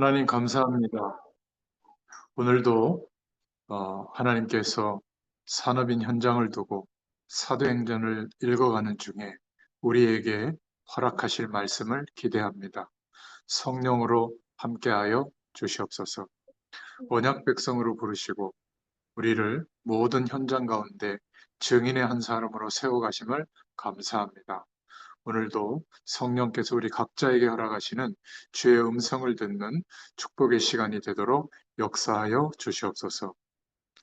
하나님 감사합니다. 오늘도 하나님께서 산업인 현장을 두고 사도행전을 읽어가는 중에 우리에게 허락하실 말씀을 기대합니다. 성령으로 함께하여 주시옵소서. 언약 백성으로 부르시고 우리를 모든 현장 가운데 증인의 한 사람으로 세워가심을 감사합니다. 오늘도 성령께서 우리 각자에게 허락하시는 주의 음성을 듣는 축복의 시간이 되도록 역사하여 주시옵소서.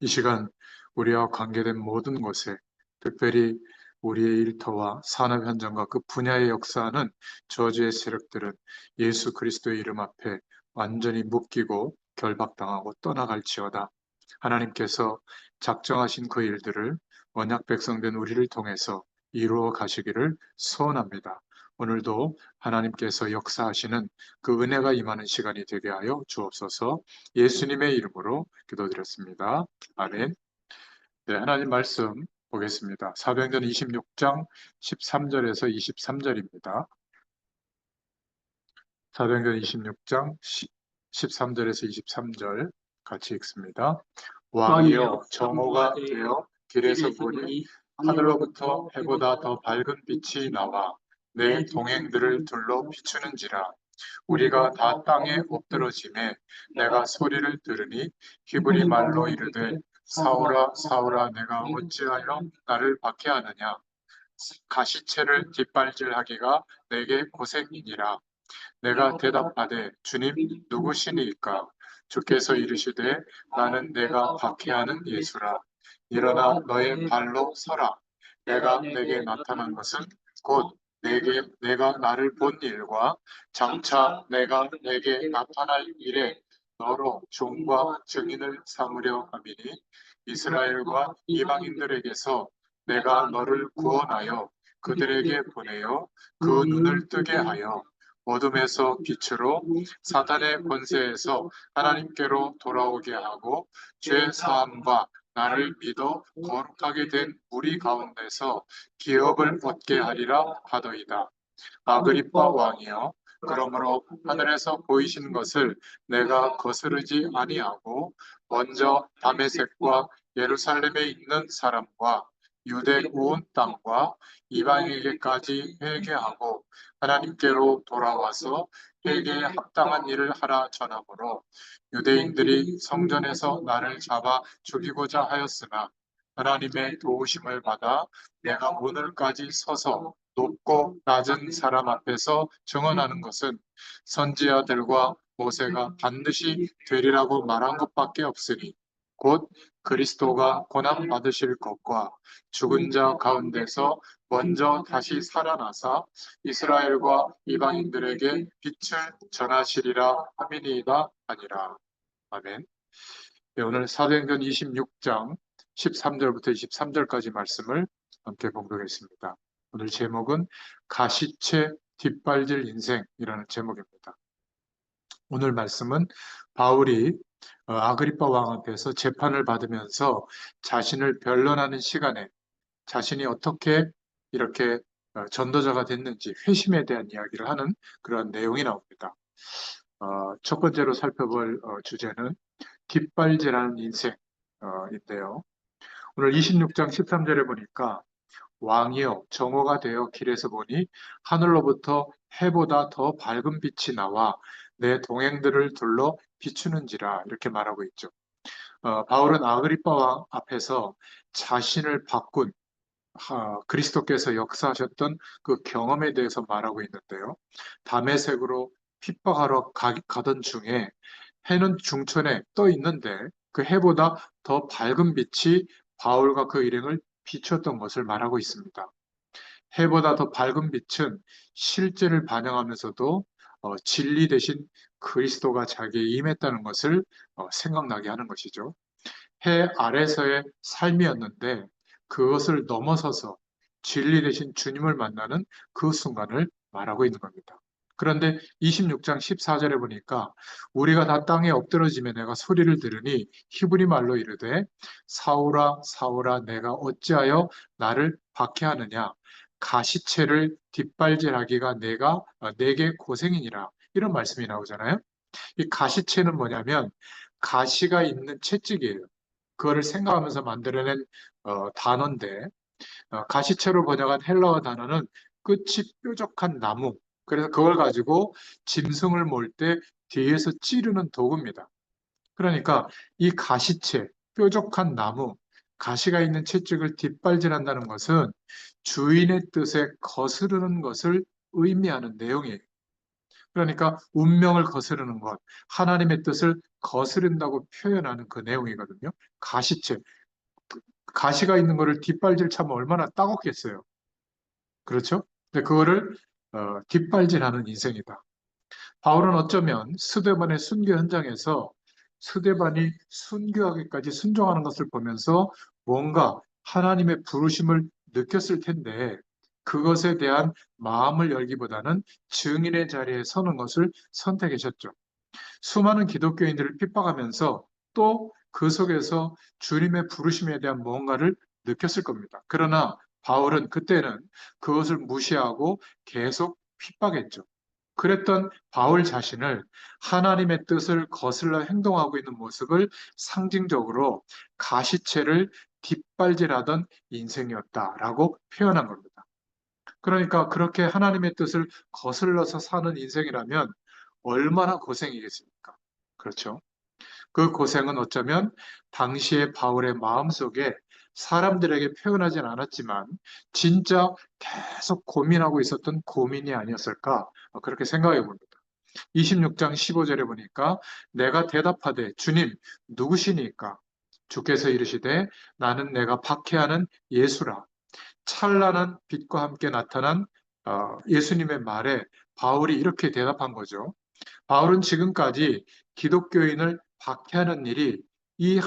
이 시간 우리와 관계된 모든 곳에, 특별히 우리의 일터와 산업 현장과 그 분야에 역사하는 저주의 세력들은 예수 그리스도의 이름 앞에 완전히 묶이고 결박당하고 떠나갈지어다. 하나님께서 작정하신 그 일들을 언약 백성된 우리를 통해서 이루어 가시기를 소원합니다. 오늘도 하나님께서 역사하시는 그 은혜가 임하는 시간이 되게 하여 주옵소서. 예수님의 이름으로 기도드렸습니다. 아멘. 네, 하나님 말씀 보겠습니다. 사도행전 26장 13절에서 23절입니다. 사도행전 26장 13절에서 23절 같이 읽습니다. 왕이여 정오가 되어 길에서 보니 하늘로부터 해보다 더 밝은 빛이 나와 내 동행들을 둘러 비추는지라. 우리가 다 땅에 엎드러짐에 내가 소리를 들으니 히브리 말로 이르되 사울아 사울아 내가 어찌하여 나를 박해하느냐. 가시체를 뒷발질하기가 내게 고생이니라. 내가 대답하되 주님 누구시니까? 주께서 이르시되 나는 내가 박해하는 예수라. 일어나 너의 발로 서라. 내가 내게 나타난 것은 곧 내가 나를 본 일과 장차 내가 내게 나타날 일에 너로 종과 증인을 삼으려 함이니 이스라엘과 이방인들에게서 내가 너를 구원하여 그들에게 보내어 그 눈을 뜨게 하여 어둠에서 빛으로 사탄의 권세에서 하나님께로 돌아오게 하고 죄 사함과 나를 믿어 거룩하게 된 우리 가운데서 기업을 얻게 하리라 하더이다. 아그리빠 왕이여, 그러므로 하늘에서 보이신 것을 내가 거스르지 아니하고 먼저 다메섹과 예루살렘에 있는 사람과 유대 온 땅과 이방에게까지 회개하고 하나님께로 돌아와서 회개에 합당한 일을 하라 전하므로 유대인들이 성전에서 나를 잡아 죽이고자 하였으나 하나님의 도우심을 받아 내가 오늘까지 서서 높고 낮은 사람 앞에서 증언하는 것은 선지자들과 모세가 반드시 되리라고 말한 것밖에 없으니 곧 그리스도가 고난 받으실 것과 죽은 자 가운데서 먼저 다시 살아나사 이스라엘과 이방인들에게 빛을 전하시리라 함이니이다 아니라. 아멘. 네, 오늘 사도행전 26장 13절부터 23절까지 말씀을 함께 공독했습니다. 오늘 제목은 가시체 뒷발질 인생이라는 제목입니다. 오늘 말씀은 바울이 아그리파 왕 앞에서 재판을 받으면서 자신을 변론하는 시간에 자신이 어떻게 이렇게 전도자가 됐는지 회심에 대한 이야기를 하는 그런 내용이 나옵니다. 첫 번째로 살펴볼 주제는 뒷발질하는 인생인데요. 오늘 26장 13절에 보니까 왕이여 정오가 되어 길에서 보니 하늘로부터 해보다 더 밝은 빛이 나와 내 동행들을 둘러 비추는지라 이렇게 말하고 있죠. 바울은 아그리파 왕 앞에서 자신을 바꾼 그리스도께서 역사하셨던 그 경험에 대해서 말하고 있는데요. 다메섹으로 핍박하러 가던 중에 해는 중천에 떠 있는데 그 해보다 더 밝은 빛이 바울과 그 일행을 비췄던 것을 말하고 있습니다. 해보다 더 밝은 빛은 실제를 반영하면서도 진리 대신 그리스도가 자기에 임했다는 것을 생각나게 하는 것이죠. 해 아래서의 삶이었는데 그것을 넘어서서 진리 대신 주님을 만나는 그 순간을 말하고 있는 겁니다. 그런데 26장 14절에 보니까 우리가 다 땅에 엎드러지며 내가 소리를 들으니 히브리 말로 이르되 사울아 사울아 내가 어찌하여 나를 박해하느냐 가시체를 뒷발질하기가 내게 고생이니라 이런 말씀이 나오잖아요. 이 가시채는 뭐냐면 가시가 있는 채찍이에요. 그거를 생각하면서 만들어낸 단어인데 가시채로 번역한 헬라어 단어는 끝이 뾰족한 나무. 그래서 그걸 가지고 짐승을 몰 때 뒤에서 찌르는 도구입니다. 그러니까 이 가시채, 뾰족한 나무, 가시가 있는 채찍을 뒷발질한다는 것은 주인의 뜻에 거스르는 것을 의미하는 내용이에요. 그러니까 운명을 거스르는 것, 하나님의 뜻을 거스른다고 표현하는 그 내용이거든요. 가시채, 가시가 있는 것을 뒷발질 차면 얼마나 따갑겠어요. 그렇죠? 근데 그거를 뒷발질하는 인생이다. 바울은 어쩌면 스데반의 순교 현장에서 스데반이 순교하기까지 순종하는 것을 보면서 뭔가 하나님의 부르심을 느꼈을 텐데 그것에 대한 마음을 열기보다는 증인의 자리에 서는 것을 선택하셨죠. 수많은 기독교인들을 핍박하면서 또 그 속에서 주님의 부르심에 대한 뭔가를 느꼈을 겁니다. 그러나 바울은 그때는 그것을 무시하고 계속 핍박했죠. 그랬던 바울 자신을 하나님의 뜻을 거슬러 행동하고 있는 모습을 상징적으로 가시채를 뒷발질하던 인생이었다라고 표현한 겁니다. 그러니까 그렇게 하나님의 뜻을 거슬러서 사는 인생이라면 얼마나 고생이겠습니까? 그렇죠. 그 고생은 어쩌면 당시의 바울의 마음속에 사람들에게 표현하진 않았지만 진짜 계속 고민하고 있었던 고민이 아니었을까 그렇게 생각해 봅니다. 26장 15절에 보니까 내가 대답하되 주님 누구시니까? 주께서 이르시되 나는 내가 박해하는 예수라. 찬란한 빛과 함께 나타난 예수님의 말에 바울이 이렇게 대답한 거죠. 바울은 지금까지 기독교인을 박해하는 일이 이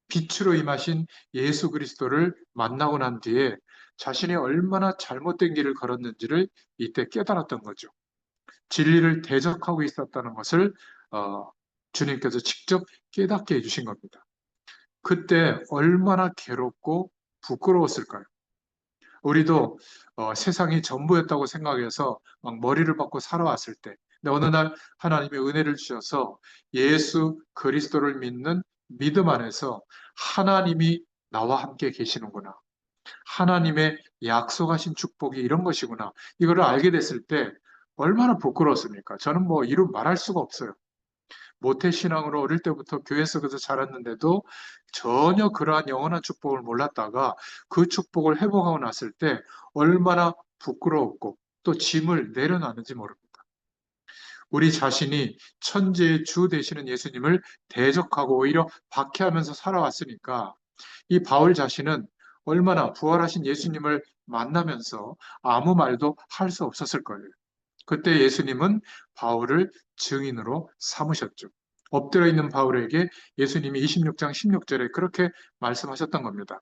빛으로 임하신 예수 그리스도를 만나고 난 뒤에 자신이 얼마나 잘못된 길을 걸었는지를 이때 깨달았던 거죠. 진리를 대적하고 있었다는 것을 주님께서 직접 깨닫게 해주신 겁니다. 그때 얼마나 괴롭고 부끄러웠을까요? 우리도 세상이 전부였다고 생각해서 막 머리를 박고 살아왔을 때, 근데 어느 날 하나님의 은혜를 주셔서 예수 그리스도를 믿는 믿음 안에서 하나님이 나와 함께 계시는구나. 하나님의 약속하신 축복이 이런 것이구나. 이거를 알게 됐을 때 얼마나 부끄러웠습니까? 저는 뭐 이루 말할 수가 없어요. 모태신앙으로 어릴 때부터 교회 속에서 자랐는데도 전혀 그러한 영원한 축복을 몰랐다가 그 축복을 회복하고 났을 때 얼마나 부끄러웠고 또 짐을 내려놨는지 모릅니다. 우리 자신이 천지의 주 되시는 예수님을 대적하고 오히려 박해하면서 살아왔으니까 이 바울 자신은 얼마나 부활하신 예수님을 만나면서 아무 말도 할 수 없었을 거예요. 그때 예수님은 바울을 증인으로 삼으셨죠. 엎드려 있는 바울에게 예수님이 26장 16절에 그렇게 말씀하셨던 겁니다.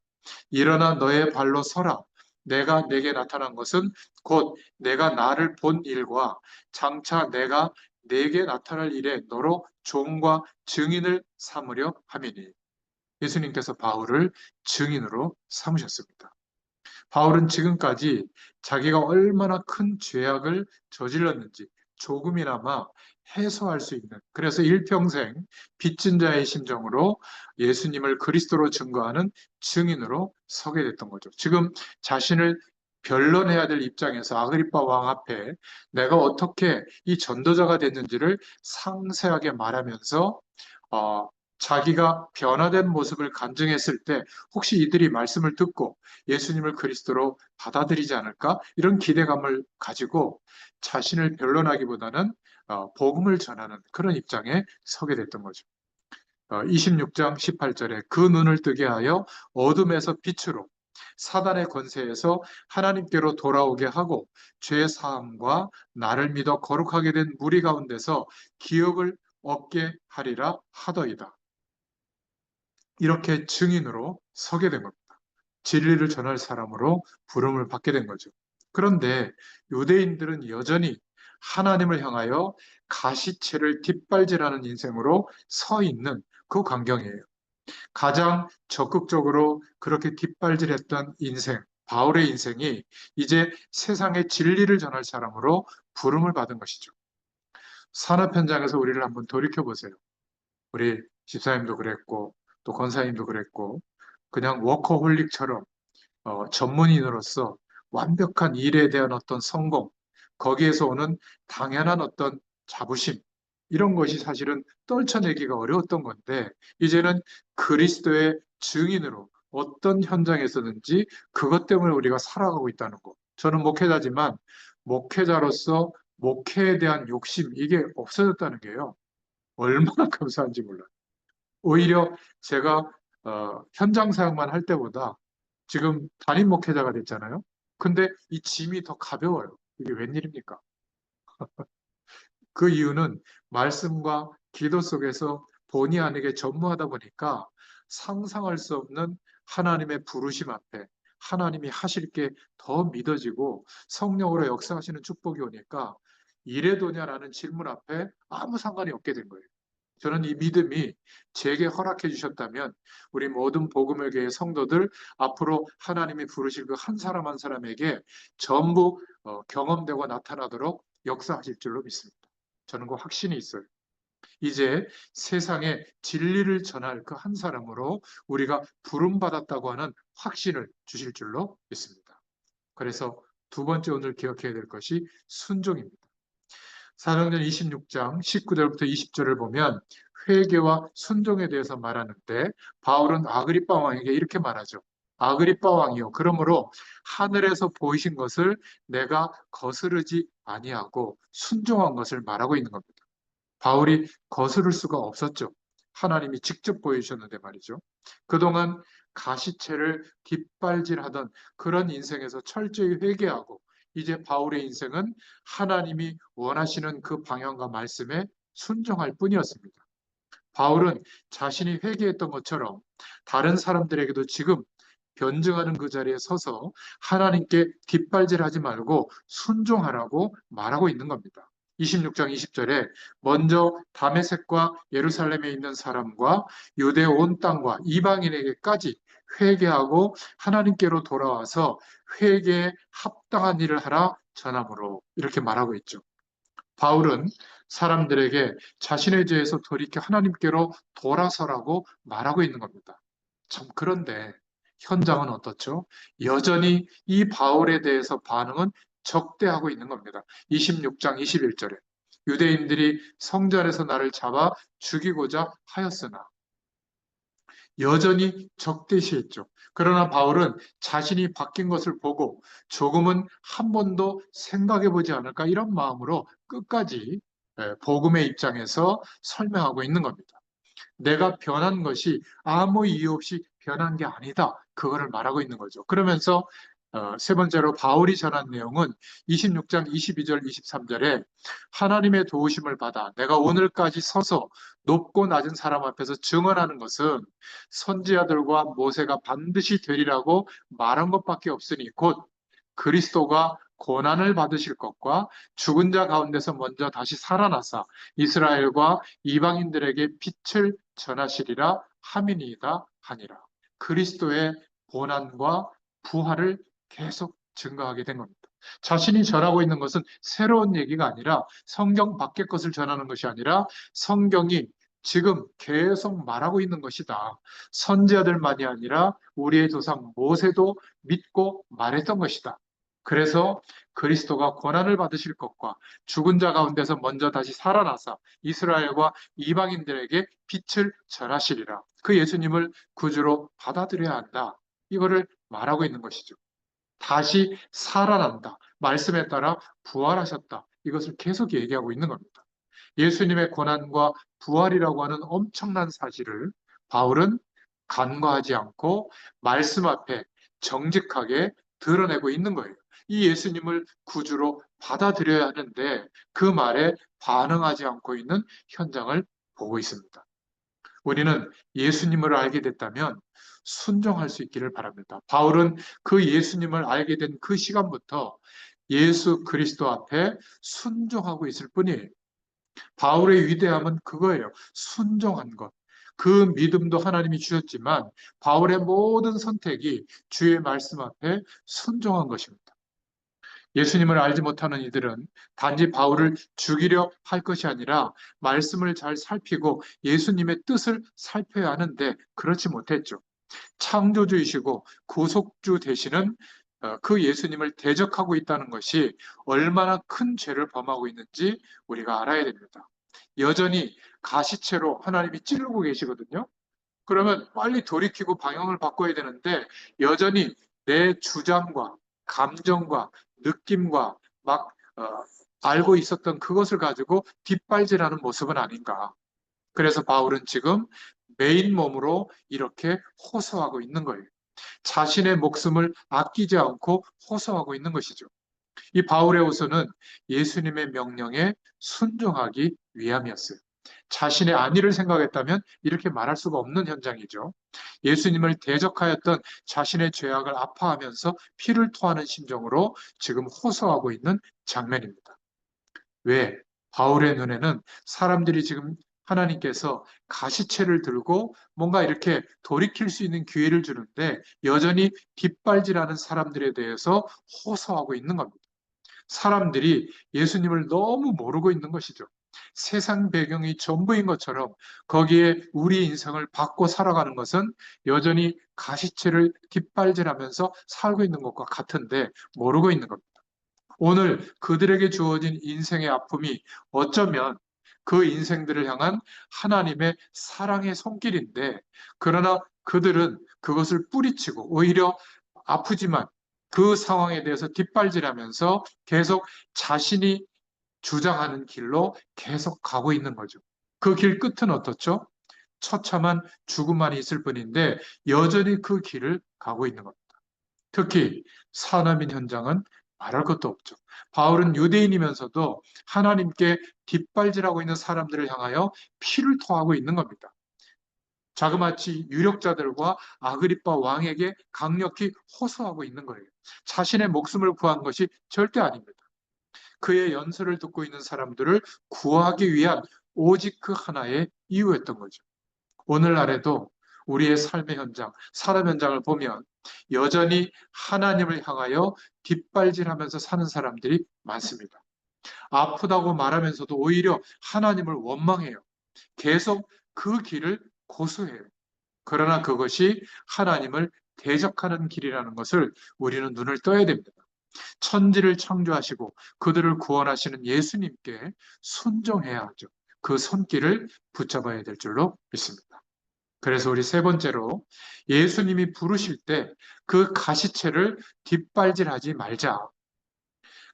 일어나 너의 발로 서라. 내가 내게 나타난 것은 곧 내가 나를 본 일과 장차 내가 내게 나타날 일에 너로 종과 증인을 삼으려 함이니. 예수님께서 바울을 증인으로 삼으셨습니다. 바울은 지금까지 자기가 얼마나 큰 죄악을 저질렀는지 조금이나마 해소할 수 있는, 그래서 일평생 빚진 자의 심정으로 예수님을 그리스도로 증거하는 증인으로 서게 됐던 거죠. 지금 자신을 변론해야 될 입장에서 아그리파 왕 앞에 내가 어떻게 이 전도자가 됐는지를 상세하게 말하면서 어, 자기가 변화된 모습을 간증했을 때 혹시 이들이 말씀을 듣고 예수님을 그리스도로 받아들이지 않을까? 이런 기대감을 가지고 자신을 변론하기보다는 복음을 전하는 그런 입장에 서게 됐던 거죠. 26장 18절에 그 눈을 뜨게 하여 어둠에서 빛으로 사단의 권세에서 하나님께로 돌아오게 하고 죄 사함과 나를 믿어 거룩하게 된 무리 가운데서 기업을 얻게 하리라 하더이다. 이렇게 증인으로 서게 된 겁니다. 진리를 전할 사람으로 부름을 받게 된 거죠. 그런데 유대인들은 여전히 하나님을 향하여 가시채를 뒷발질하는 인생으로 서 있는 그 광경이에요. 가장 적극적으로 그렇게 뒷발질했던 인생, 바울의 인생이 이제 세상의 진리를 전할 사람으로 부름을 받은 것이죠. 산업 현장에서 우리를 한번 돌이켜 보세요. 우리 집사님도 그랬고 또 권사님도 그랬고 그냥 워커홀릭처럼 전문인으로서 완벽한 일에 대한 어떤 성공, 거기에서 오는 당연한 어떤 자부심, 이런 것이 사실은 떨쳐내기가 어려웠던 건데, 이제는 그리스도의 증인으로 어떤 현장에서든지 그것 때문에 우리가 살아가고 있다는 것. 저는 목회자지만, 목회자로서 목회에 대한 욕심, 이게 없어졌다는 게요. 얼마나 감사한지 몰라요. 오히려 제가 현장 사역만 할 때보다 지금 담임 목회자가 됐잖아요. 근데 이 짐이 더 가벼워요. 이게 웬일입니까? 그 이유는 말씀과 기도 속에서 본의 아니게 전무하다 보니까 상상할 수 없는 하나님의 부르심 앞에 하나님이 하실 게 더 믿어지고 성령으로 역사하시는 축복이 오니까 이래도냐라는 질문 앞에 아무 상관이 없게 된 거예요. 저는 이 믿음이 제게 허락해 주셨다면 우리 모든 복음을 교회 성도들 앞으로 하나님이 부르실 그 한 사람 한 사람에게 전부 경험되고 나타나도록 역사하실 줄로 믿습니다. 저는 그 확신이 있어요. 이제 세상에 진리를 전할 그 한 사람으로 우리가 부름받았다고 하는 확신을 주실 줄로 믿습니다. 그래서 두 번째 오늘 기억해야 될 것이 순종입니다. 사도행전 26장 19절부터 20절을 보면 회개와 순종에 대해서 말하는데 바울은 아그리빠 왕에게 이렇게 말하죠. 아그리빠 왕이요. 그러므로 하늘에서 보이신 것을 내가 거스르지 아니하고 순종한 것을 말하고 있는 겁니다. 바울이 거스를 수가 없었죠. 하나님이 직접 보여주셨는데 말이죠. 그동안 가시채를 뒷발질하던 그런 인생에서 철저히 회개하고 이제 바울의 인생은 하나님이 원하시는 그 방향과 말씀에 순종할 뿐이었습니다. 바울은 자신이 회개했던 것처럼 다른 사람들에게도 지금 변증하는 그 자리에 서서 하나님께 뒷발질하지 말고 순종하라고 말하고 있는 겁니다. 26장 20절에 먼저 다메섹과 예루살렘에 있는 사람과 유대 온 땅과 이방인에게까지 회개하고 하나님께로 돌아와서 회개에 합당한 일을 하라 전함으로 이렇게 말하고 있죠. 바울은 사람들에게 자신의 죄에서 돌이켜 하나님께로 돌아서라고 말하고 있는 겁니다. 참 그런데 현장은 어떻죠? 여전히 이 바울에 대해서 반응은 적대하고 있는 겁니다. 26장 21절에 유대인들이 성전에서 나를 잡아 죽이고자 하였으나 여전히 적대시했죠. 그러나 바울은 자신이 바뀐 것을 보고 조금은 한 번도 생각해 보지 않을까 이런 마음으로 끝까지 복음의 입장에서 설명하고 있는 겁니다. 내가 변한 것이 아무 이유 없이 변한 게 아니다. 그거를 말하고 있는 거죠. 그러면서 세 번째로 바울이 전한 내용은 26장 22절 23절에 하나님의 도우심을 받아 내가 오늘까지 서서 높고 낮은 사람 앞에서 증언하는 것은 선지자들과 모세가 반드시 되리라고 말한 것밖에 없으니 곧 그리스도가 고난을 받으실 것과 죽은 자 가운데서 먼저 다시 살아나사 이스라엘과 이방인들에게 빛을 전하시리라 함이니이다 하니라. 그리스도의 고난과 부활을 계속 증거하게 된 겁니다. 자신이 전하고 있는 것은 새로운 얘기가 아니라 성경 밖의 것을 전하는 것이 아니라 성경이 지금 계속 말하고 있는 것이다. 선지자들만이 아니라 우리의 조상 모세도 믿고 말했던 것이다. 그래서 그리스도가 고난을 받으실 것과 죽은 자 가운데서 먼저 다시 살아나사 이스라엘과 이방인들에게 빛을 전하시리라. 그 예수님을 구주로 받아들여야 한다. 이거를 말하고 있는 것이죠. 다시 살아난다. 말씀에 따라 부활하셨다. 이것을 계속 얘기하고 있는 겁니다. 예수님의 고난과 부활이라고 하는 엄청난 사실을 바울은 간과하지 않고 말씀 앞에 정직하게 드러내고 있는 거예요. 이 예수님을 구주로 받아들여야 하는데 그 말에 반응하지 않고 있는 현장을 보고 있습니다. 우리는 예수님을 알게 됐다면 순종할 수 있기를 바랍니다. 바울은 그 예수님을 알게 된 그 시간부터 예수 그리스도 앞에 순종하고 있을 뿐이에요. 바울의 위대함은 그거예요. 순종한 것. 그 믿음도 하나님이 주셨지만 바울의 모든 선택이 주의 말씀 앞에 순종한 것입니다. 예수님을 알지 못하는 이들은 단지 바울을 죽이려 할 것이 아니라 말씀을 잘 살피고 예수님의 뜻을 살펴야 하는데 그렇지 못했죠. 창조주이시고 구속주 되시는 그 예수님을 대적하고 있다는 것이 얼마나 큰 죄를 범하고 있는지 우리가 알아야 됩니다. 여전히 가시채로 하나님이 찌르고 계시거든요. 그러면 빨리 돌이키고 방향을 바꿔야 되는데 여전히 내 주장과 감정과 느낌과 막 알고 있었던 그것을 가지고 뒷발질하는 모습은 아닌가. 그래서 바울은 지금 메인 몸으로 이렇게 호소하고 있는 거예요. 자신의 목숨을 아끼지 않고 호소하고 있는 것이죠. 이 바울의 호소는 예수님의 명령에 순종하기 위함이었어요. 자신의 안위를 생각했다면 이렇게 말할 수가 없는 현장이죠. 예수님을 대적하였던 자신의 죄악을 아파하면서 피를 토하는 심정으로 지금 호소하고 있는 장면입니다. 왜? 바울의 눈에는 사람들이 지금 하나님께서 가시채를 들고 뭔가 이렇게 돌이킬 수 있는 기회를 주는데 여전히 뒷발질하는 사람들에 대해서 호소하고 있는 겁니다. 사람들이 예수님을 너무 모르고 있는 것이죠. 세상 배경이 전부인 것처럼 거기에 우리 인생을 받고 살아가는 것은 여전히 가시채를 뒷발질하면서 살고 있는 것과 같은데 모르고 있는 겁니다. 오늘 그들에게 주어진 인생의 아픔이 어쩌면 그 인생들을 향한 하나님의 사랑의 손길인데, 그러나 그들은 그것을 뿌리치고 오히려 아프지만 그 상황에 대해서 뒷발질하면서 계속 자신이 주장하는 길로 계속 가고 있는 거죠. 그 길 끝은 어떻죠? 처참한 죽음만 있을 뿐인데 여전히 그 길을 가고 있는 겁니다. 특히 산업인 현장은 말할 것도 없죠. 바울은 유대인이면서도 하나님께 뒷발질하고 있는 사람들을 향하여 피를 토하고 있는 겁니다. 자그마치 유력자들과 아그리빠 왕에게 강력히 호소하고 있는 거예요. 자신의 목숨을 구한 것이 절대 아닙니다. 그의 연설을 듣고 있는 사람들을 구하기 위한 오직 그 하나의 이유였던 거죠. 오늘날에도 우리의 삶의 현장, 사람 현장을 보면 여전히 하나님을 향하여 뒷발질하면서 사는 사람들이 많습니다. 아프다고 말하면서도 오히려 하나님을 원망해요. 계속 그 길을 고수해요. 그러나 그것이 하나님을 대적하는 길이라는 것을 우리는 눈을 떠야 됩니다. 천지를 창조하시고 그들을 구원하시는 예수님께 순종해야 하죠. 그 손길을 붙잡아야 될 줄로 믿습니다. 그래서 우리 세 번째로 예수님이 부르실 때 그 가시채를 뒷발질하지 말자.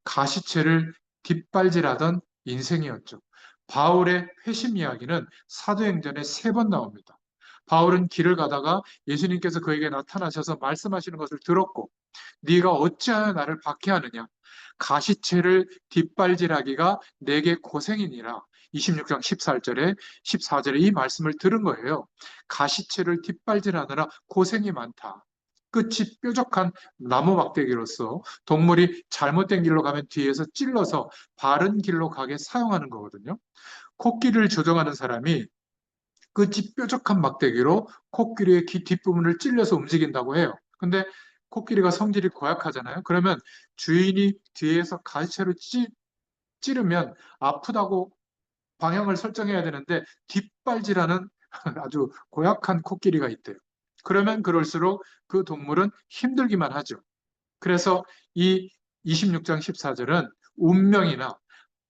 가시채를 뒷발질하던 인생이었죠. 바울의 회심 이야기는 사도행전에 3번 나옵니다. 바울은 길을 가다가 예수님께서 그에게 나타나셔서 말씀하시는 것을 들었고 네가 어찌하여 나를 박해하느냐 가시채를 뒷발질하기가 내게 고생이니라. 26장 14절에 이 말씀을 들은 거예요. 가시채를 뒷발질하느라 고생이 많다. 끝이 뾰족한 나무 막대기로서 동물이 잘못된 길로 가면 뒤에서 찔러서 바른 길로 가게 사용하는 거거든요. 코끼리를 조종하는 사람이 끝이 뾰족한 막대기로 코끼리의 귀 뒷부분을 찔려서 움직인다고 해요. 근데 코끼리가 성질이 고약하잖아요. 그러면 주인이 뒤에서 가시채로 찌르면 아프다고 방향을 설정해야 되는데 뒷발질하는 아주 고약한 코끼리가 있대요. 그러면 그럴수록 그 동물은 힘들기만 하죠. 그래서 이 26장 14절은 운명이나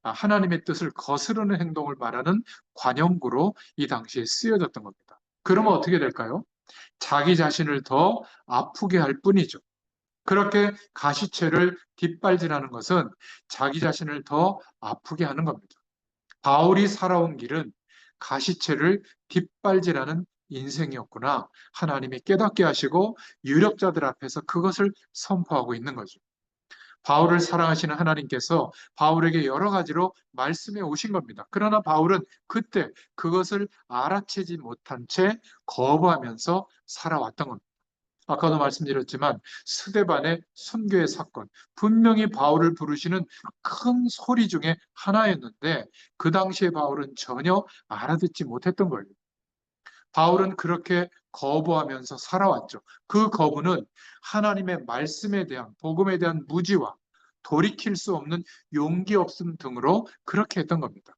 하나님의 뜻을 거스르는 행동을 말하는 관용구로 이 당시에 쓰여졌던 겁니다. 그러면 어떻게 될까요? 자기 자신을 더 아프게 할 뿐이죠. 그렇게 가시채를 뒷발질하는 것은 자기 자신을 더 아프게 하는 겁니다. 바울이 살아온 길은 가시채를 뒷발질하는 인생이었구나. 하나님이 깨닫게 하시고 유력자들 앞에서 그것을 선포하고 있는 거죠. 바울을 사랑하시는 하나님께서 바울에게 여러 가지로 말씀해 오신 겁니다. 그러나 바울은 그때 그것을 알아채지 못한 채 거부하면서 살아왔던 겁니다. 아까도 말씀드렸지만 스데반의 순교의 사건, 분명히 바울을 부르시는 큰 소리 중에 하나였는데 그 당시에 바울은 전혀 알아듣지 못했던 거예요. 바울은 그렇게 거부하면서 살아왔죠. 그 거부는 하나님의 말씀에 대한, 복음에 대한 무지와 돌이킬 수 없는 용기 없음 등으로 그렇게 했던 겁니다.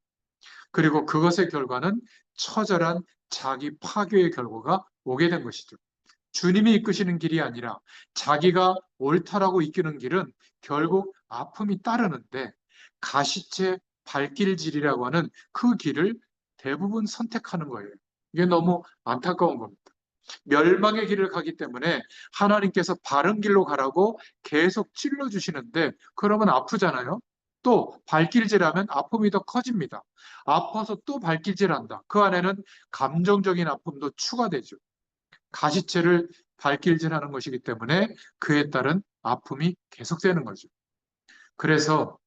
그리고 그것의 결과는 처절한 자기 파괴의 결과가 오게 된 것이죠. 주님이 이끄시는 길이 아니라 자기가 옳다라고 이끄는 길은 결국 아픔이 따르는데, 가시체 발길질이라고 하는 그 길을 대부분 선택하는 거예요. 이게 너무 안타까운 겁니다. 멸망의 길을 가기 때문에 하나님께서 바른 길로 가라고 계속 찔러주시는데, 그러면 아프잖아요. 또 발길질하면 아픔이 더 커집니다. 아파서 또 발길질한다. 그 안에는 감정적인 아픔도 추가되죠. 가시체를 발길질하는 것이기 때문에 그에 따른 아픔이 계속되는 거죠. 그래서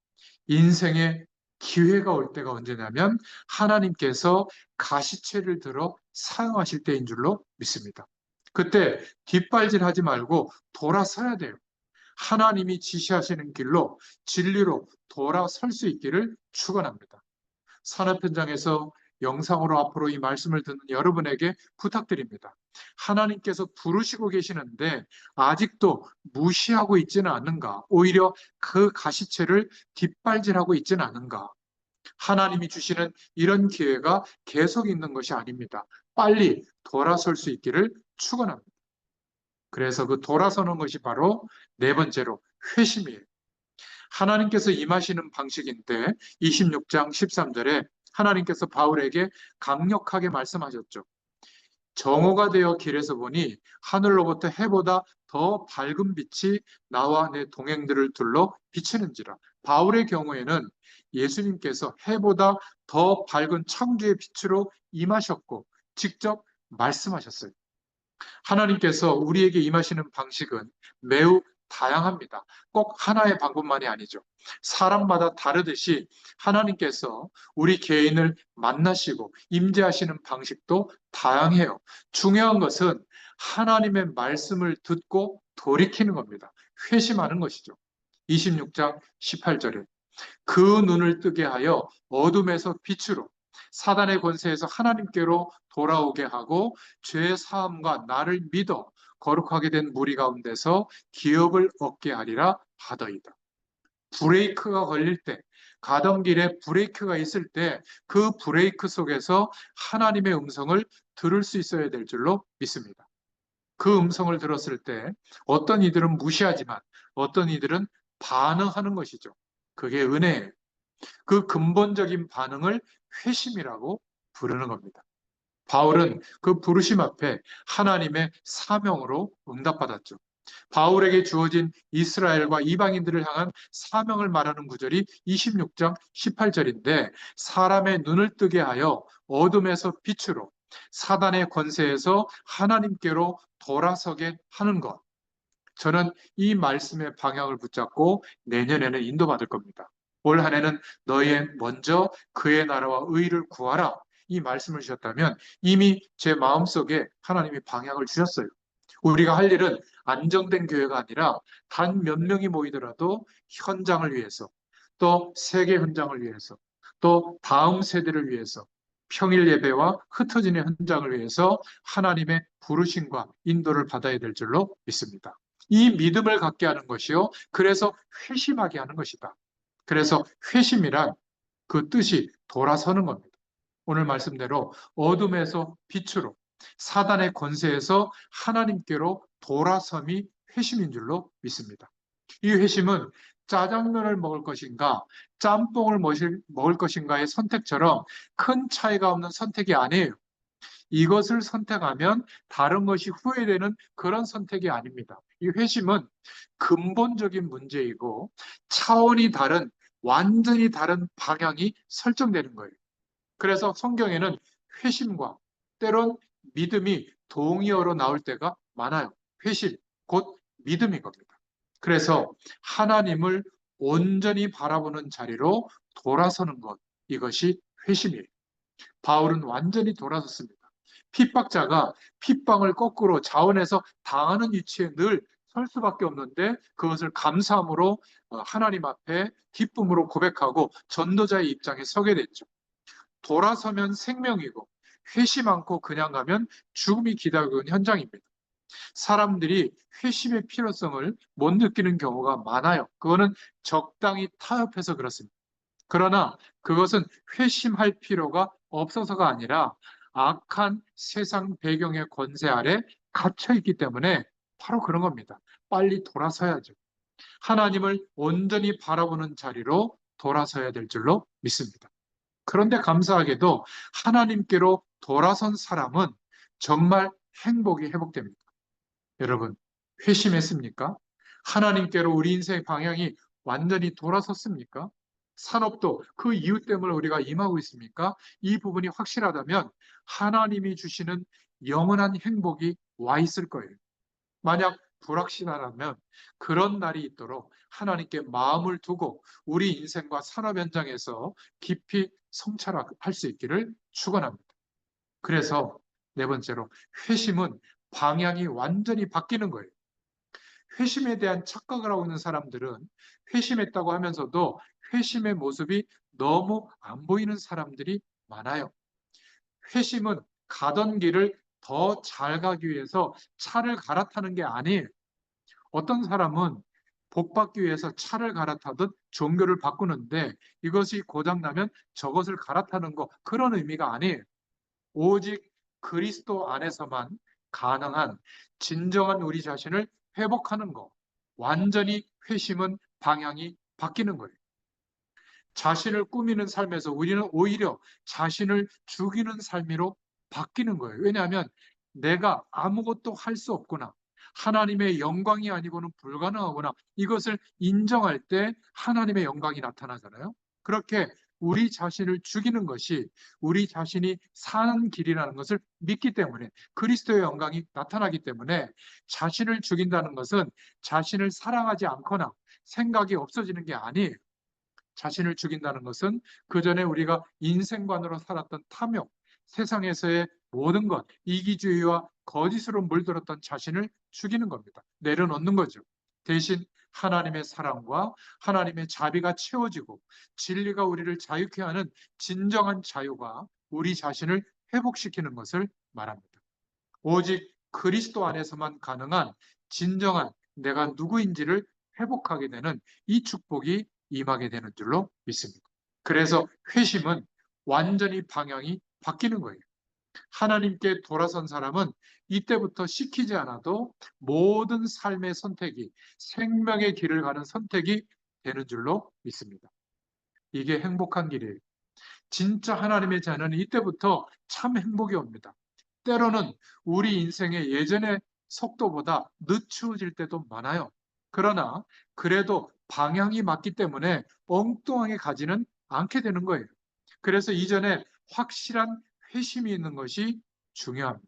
인생의 기회가 올 때가 언제냐면 하나님께서 가시체를 들어 사용하실 때인 줄로 믿습니다. 그때 뒷발질하지 말고 돌아서야 돼요. 하나님이 지시하시는 길로, 진리로 돌아설 수 있기를 축원합니다. 산업 현장에서 영상으로 앞으로 이 말씀을 듣는 여러분에게 부탁드립니다. 하나님께서 부르시고 계시는데 아직도 무시하고 있지는 않는가? 오히려 그 가시체를 뒷발질하고 있지는 않은가? 하나님이 주시는 이런 기회가 계속 있는 것이 아닙니다. 빨리 돌아설 수 있기를 축원합니다. 그래서 그 돌아서는 것이 바로 네 번째로 회심이에요. 하나님께서 임하시는 방식인데 26장 13절에 하나님께서 바울에게 강력하게 말씀하셨죠. 정오가 되어 길에서 보니 하늘로부터 해보다 더 밝은 빛이 나와 내 동행들을 둘러 비치는지라. 바울의 경우에는 예수님께서 해보다 더 밝은 창조의 빛으로 임하셨고 직접 말씀하셨어요. 하나님께서 우리에게 임하시는 방식은 매우 다양합니다. 꼭 하나의 방법만이 아니죠. 사람마다 다르듯이 하나님께서 우리 개인을 만나시고 임재하시는 방식도 다양해요. 중요한 것은 하나님의 말씀을 듣고 돌이키는 겁니다. 회심하는 것이죠. 26장 18절에 그 눈을 뜨게 하여 어둠에서 빛으로, 사단의 권세에서 하나님께로 돌아오게 하고 죄의 사함과 나를 믿어 거룩하게 된 무리 가운데서 기업을 얻게 하리라 하더이다. 브레이크가 걸릴 때, 가던 길에 브레이크가 있을 때 그 브레이크 속에서 하나님의 음성을 들을 수 있어야 될 줄로 믿습니다. 그 음성을 들었을 때 어떤 이들은 무시하지만 어떤 이들은 반응하는 것이죠. 그게 은혜예요. 그 근본적인 반응을 회심이라고 부르는 겁니다. 바울은 그 부르심 앞에 하나님의 사명으로 응답받았죠. 바울에게 주어진 이스라엘과 이방인들을 향한 사명을 말하는 구절이 26장 18절인데, 사람의 눈을 뜨게 하여 어둠에서 빛으로, 사단의 권세에서 하나님께로 돌아서게 하는 것. 저는 이 말씀의 방향을 붙잡고 내년에는 인도받을 겁니다. 올 한 해는 너희 먼저 그의 나라와 의를 구하라, 이 말씀을 주셨다면 이미 제 마음속에 하나님이 방향을 주셨어요. 우리가 할 일은 안정된 교회가 아니라 단 몇 명이 모이더라도 현장을 위해서, 또 세계 현장을 위해서, 또 다음 세대를 위해서, 평일 예배와 흩어지는 현장을 위해서 하나님의 부르심과 인도를 받아야 될 줄로 믿습니다. 이 믿음을 갖게 하는 것이요, 그래서 회심하게 하는 것이다. 그래서 회심이란 그 뜻이 돌아서는 겁니다. 오늘 말씀대로 어둠에서 빛으로, 사단의 권세에서 하나님께로 돌아섬이 회심인 줄로 믿습니다. 이 회심은 짜장면을 먹을 것인가, 짬뽕을 먹을 것인가의 선택처럼 큰 차이가 없는 선택이 아니에요. 이것을 선택하면 다른 것이 후회되는 그런 선택이 아닙니다. 이 회심은 근본적인 문제이고 차원이 다른, 완전히 다른 방향이 설정되는 거예요. 그래서 성경에는 회심과 때론 믿음이 동의어로 나올 때가 많아요. 회심, 곧 믿음인 겁니다. 그래서 하나님을 온전히 바라보는 자리로 돌아서는 것, 이것이 회심이에요. 바울은 완전히 돌아섰습니다. 핍박자가 핍박을 거꾸로 자원해서 당하는 위치에 늘 설 수밖에 없는데 그것을 감사함으로 하나님 앞에 기쁨으로 고백하고 전도자의 입장에 서게 됐죠. 돌아서면 생명이고 회심 않고 그냥 가면 죽음이 기다리고 있는 현장입니다. 사람들이 회심의 필요성을 못 느끼는 경우가 많아요. 그거는 적당히 타협해서 그렇습니다. 그러나 그것은 회심할 필요가 없어서가 아니라 악한 세상 배경의 권세 아래 갇혀 있기 때문에 바로 그런 겁니다. 빨리 돌아서야죠. 하나님을 온전히 바라보는 자리로 돌아서야 될 줄로 믿습니다. 그런데 감사하게도 하나님께로 돌아선 사람은 정말 행복이 회복됩니다. 여러분, 회심했습니까? 하나님께로 우리 인생의 방향이 완전히 돌아섰습니까? 산업도 그 이유 때문에 우리가 임하고 있습니까? 이 부분이 확실하다면 하나님이 주시는 영원한 행복이 와 있을 거예요. 만약 불확실하다면 그런 날이 있도록 하나님께 마음을 두고 우리 인생과 산업 현장에서 깊이 성찰할 수 있기를 축원합니다. 그래서 네 번째로 회심은 방향이 완전히 바뀌는 거예요. 회심에 대한 착각을 하고 있는 사람들은 회심했다고 하면서도 회심의 모습이 너무 안 보이는 사람들이 많아요. 회심은 가던 길을 더 잘 가기 위해서 차를 갈아타는 게 아니에요. 어떤 사람은 복 받기 위해서 차를 갈아타듯 종교를 바꾸는데 이것이 고장나면 저것을 갈아타는 거 그런 의미가 아니에요. 오직 그리스도 안에서만 가능한 진정한 우리 자신을 회복하는 것. 완전히 회심은 방향이 바뀌는 거예요. 자신을 꾸미는 삶에서 우리는 오히려 자신을 죽이는 삶으로 바뀌는 거예요. 왜냐하면 내가 아무것도 할 수 없구나. 하나님의 영광이 아니고는 불가능하구나. 이것을 인정할 때 하나님의 영광이 나타나잖아요. 그렇게 우리 자신을 죽이는 것이 우리 자신이 사는 길이라는 것을 믿기 때문에 그리스도의 영광이 나타나기 때문에 자신을 죽인다는 것은 자신을 사랑하지 않거나 생각이 없어지는 게 아니에요. 자신을 죽인다는 것은 그전에 우리가 인생관으로 살았던 탐욕, 세상에서의 모든 것, 이기주의와 거짓으로 물들었던 자신을 죽이는 겁니다. 내려놓는 거죠. 대신 하나님의 사랑과 하나님의 자비가 채워지고 진리가 우리를 자유케 하는 진정한 자유가 우리 자신을 회복시키는 것을 말합니다. 오직 그리스도 안에서만 가능한 진정한 내가 누구인지를 회복하게 되는 이 축복이 임하게 되는 줄로 믿습니다. 그래서 회심은 완전히 방향이 바뀌는 거예요. 하나님께 돌아선 사람은 이때부터 시키지 않아도 모든 삶의 선택이 생명의 길을 가는 선택이 되는 줄로 믿습니다. 이게 행복한 길이에요. 진짜 하나님의 자녀는 이때부터 참 행복이 옵니다. 때로는 우리 인생의 예전의 속도보다 늦추어질 때도 많아요. 그러나 그래도 방향이 맞기 때문에 엉뚱하게 가지는 않게 되는 거예요. 그래서 이전에 확실한 회심이 있는 것이 중요합니다.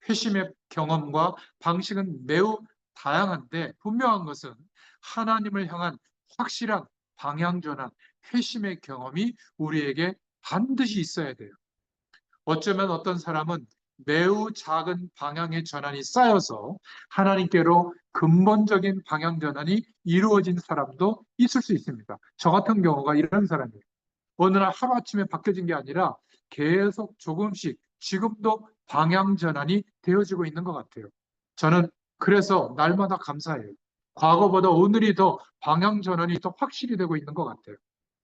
회심의 경험과 방식은 매우 다양한데 분명한 것은 하나님을 향한 확실한 방향 전환, 회심의 경험이 우리에게 반드시 있어야 돼요. 어쩌면 어떤 사람은 매우 작은 방향의 전환이 쌓여서 하나님께로 근본적인 방향 전환이 이루어진 사람도 있을 수 있습니다. 저 같은 경우가 이런 사람이에요. 어느 날 하루아침에 바뀌어진 게 아니라 계속 조금씩 지금도 방향 전환이 되어지고 있는 것 같아요. 저는 그래서 날마다 감사해요. 과거보다 오늘이 더 방향 전환이 더 확실히 되고 있는 것 같아요.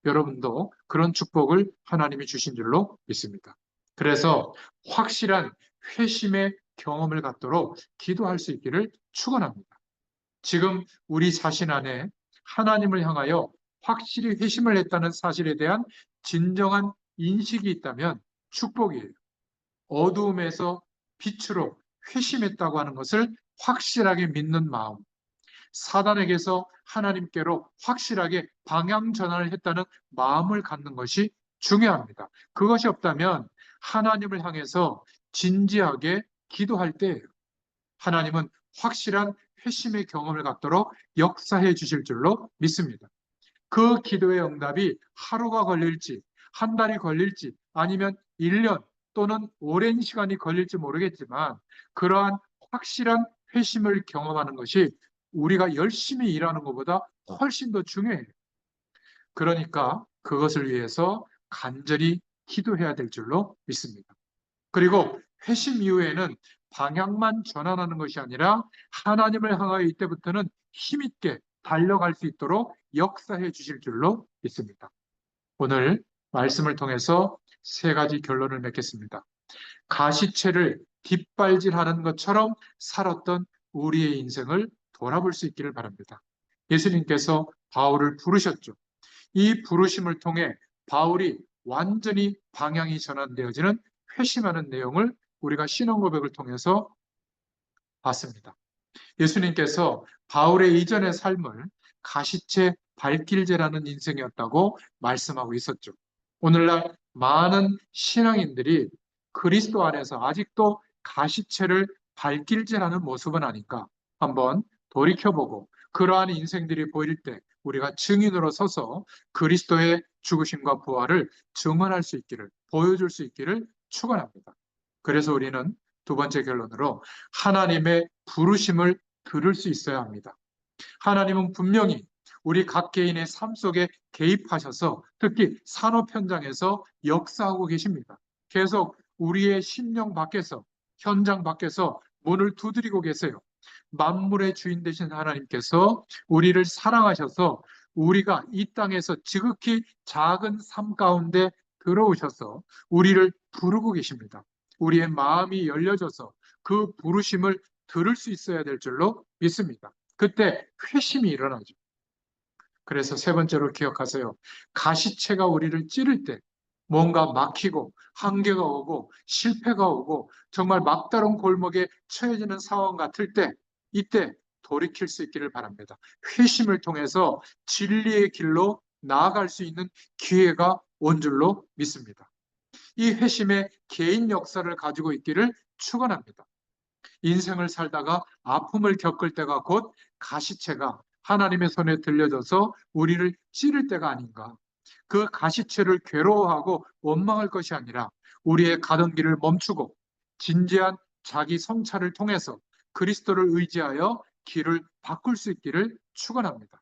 여러분도 그런 축복을 하나님이 주신 줄로 믿습니다. 그래서 확실한 회심의 경험을 갖도록 기도할 수 있기를 축원합니다. 지금 우리 자신 안에 하나님을 향하여 확실히 회심을 했다는 사실에 대한 진정한 인식이 있다면 축복이에요. 어두움에서 빛으로 회심했다고 하는 것을 확실하게 믿는 마음, 사단에게서 하나님께로 확실하게 방향 전환을 했다는 마음을 갖는 것이 중요합니다. 그것이 없다면 하나님을 향해서 진지하게 기도할 때예요. 하나님은 확실한 회심의 경험을 갖도록 역사해 주실 줄로 믿습니다. 그 기도의 응답이 하루가 걸릴지, 한 달이 걸릴지, 아니면 1년 또는 오랜 시간이 걸릴지 모르겠지만, 그러한 확실한 회심을 경험하는 것이 우리가 열심히 일하는 것보다 훨씬 더 중요해요. 그러니까 그것을 위해서 간절히 기도해야 될 줄로 믿습니다. 그리고 회심 이후에는 방향만 전환하는 것이 아니라 하나님을 향하여 이때부터는 힘있게 달려갈 수 있도록 역사해 주실 줄로 믿습니다. 오늘 말씀을 통해서 세 가지 결론을 맺겠습니다. 가시채를 뒷발질하는 것처럼 살았던 우리의 인생을 돌아볼 수 있기를 바랍니다. 예수님께서 바울을 부르셨죠. 이 부르심을 통해 바울이 완전히 방향이 전환되어지는 회심하는 내용을 우리가 신앙 고백을 통해서 봤습니다. 예수님께서 바울의 이전의 삶을 가시채 발길제라는 인생이었다고 말씀하고 있었죠. 오늘날 많은 신앙인들이 그리스도 안에서 아직도 가시채를 발길제라는 모습은 아닌가 한번 돌이켜보고 그러한 인생들이 보일 때 우리가 증인으로 서서 그리스도의 죽으심과 부활을 증언할 수 있기를, 보여줄 수 있기를 축원합니다. 그래서 우리는 두 번째 결론으로 하나님의 부르심을 들을 수 있어야 합니다. 하나님은 분명히 우리 각 개인의 삶 속에 개입하셔서 특히 산업 현장에서 역사하고 계십니다. 계속 우리의 심령 밖에서, 현장 밖에서 문을 두드리고 계세요. 만물의 주인 되신 하나님께서 우리를 사랑하셔서 우리가 이 땅에서 지극히 작은 삶 가운데 들어오셔서 우리를 부르고 계십니다. 우리의 마음이 열려져서 그 부르심을 들을 수 있어야 될 줄로 믿습니다. 그때 회심이 일어나죠. 그래서 세 번째로 기억하세요. 가시채가 우리를 찌를 때 뭔가 막히고 한계가 오고 실패가 오고 정말 막다른 골목에 처해지는 상황 같을 때 이때 돌이킬 수 있기를 바랍니다. 회심을 통해서 진리의 길로 나아갈 수 있는 기회가 온 줄로 믿습니다. 이 회심의 개인 역사를 가지고 있기를 축원합니다. 인생을 살다가 아픔을 겪을 때가 곧 가시채가 하나님의 손에 들려져서 우리를 찌를 때가 아닌가. 그 가시채를 괴로워하고 원망할 것이 아니라 우리의 가던 길을 멈추고 진지한 자기 성찰을 통해서 그리스도를 의지하여 길을 바꿀 수 있기를 축원합니다.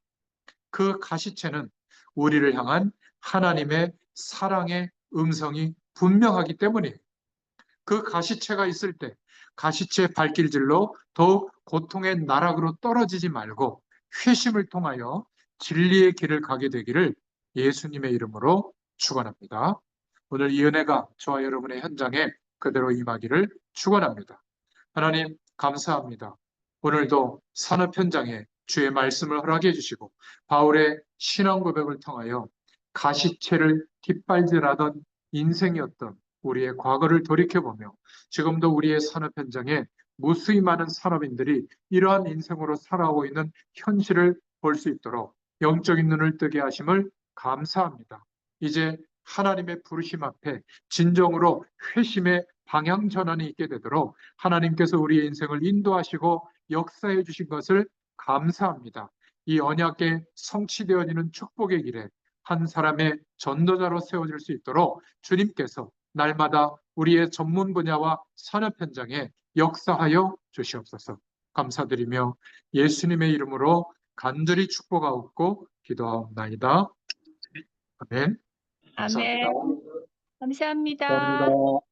그 가시채는 우리를 향한 하나님의 사랑의 음성이 분명하기 때문에 그 가시채가 있을 때 가시채 발길질로 더욱 고통의 나락으로 떨어지지 말고 회심을 통하여 진리의 길을 가게 되기를 예수님의 이름으로 축원합니다. 오늘 이 은혜가 저와 여러분의 현장에 그대로 임하기를 축원합니다. 하나님 감사합니다. 오늘도 산업 현장에 주의 말씀을 허락해 주시고 바울의 신앙 고백을 통하여 가시채를 뒷발질하던 인생이었던 우리의 과거를 돌이켜보며 지금도 우리의 산업 현장에 무수히 많은 산업인들이 이러한 인생으로 살아오고 있는 현실을 볼 수 있도록 영적인 눈을 뜨게 하심을 감사합니다. 이제 하나님의 부르심 앞에 진정으로 회심의 방향 전환이 있게 되도록 하나님께서 우리의 인생을 인도하시고 역사해 주신 것을 감사합니다. 이 언약에 성취되어지는 축복의 길에 한 사람의 전도자로 세워질 수 있도록 주님께서 날마다 우리의 전문 분야와 산업 현장에 역사하여 주시옵소서. 감사드리며 예수님의 이름으로 간절히 축복하옵고 기도하옵나이다. 아멘. 감사합니다. 아멘. 감사합니다. 감사합니다.